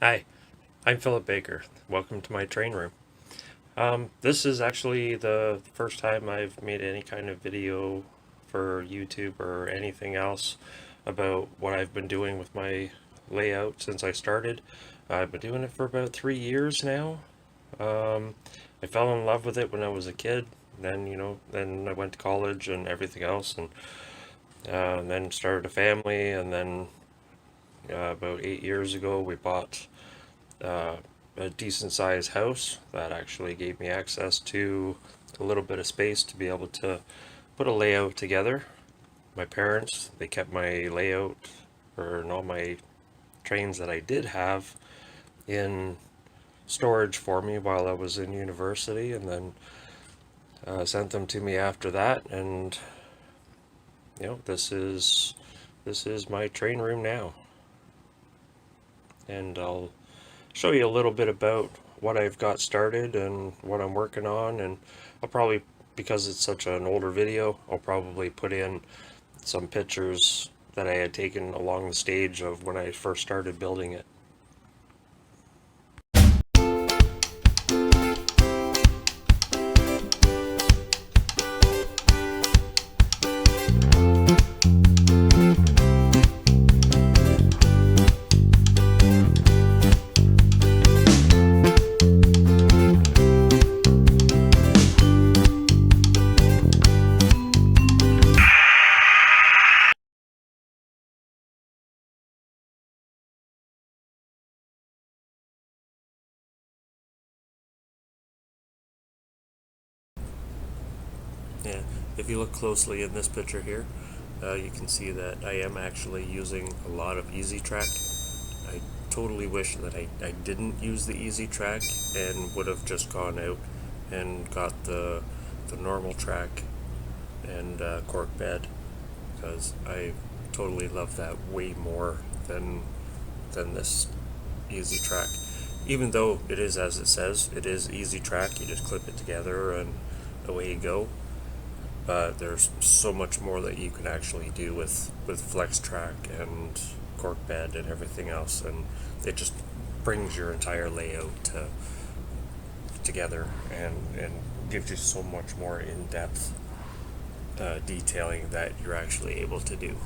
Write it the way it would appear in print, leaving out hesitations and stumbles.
Hi, I'm Philip Baker. Welcome to my train room. This is actually the first time I've made any kind of video for YouTube or anything else about what I've been doing with my layout since I started. I've been doing it for about 3 years now. Um, I fell in love with it when I was a kid. Then I went to college and everything else, and then started a family. And then about 8 years ago, we bought uh, a decent sized house that actually gave me access to a little bit of space to be able to put a layout together. My parents, they kept my layout or all my trains that I did have in storage for me while I was in university, and then sent them to me after that. And this is my train room now, and I'll show you a little bit about what I've got started and what I'm working on. And I'll probably, because it's such an older video, I'll probably put in some pictures that I had taken along the stage of when I first started building it. Yeah, if you look closely in this picture here, you can see that I am actually using a lot of easy track. I totally wish that I didn't use the easy track and would have just gone out and got the normal track and cork bed, because I totally love that way more than this easy track. Even though it is, as it says, it is easy track, you just clip it together and away you go. But there's so much more that you can actually do with flex track and cork bed and everything else, and it just brings your entire layout together and gives you so much more in-depth detailing that you're actually able to do.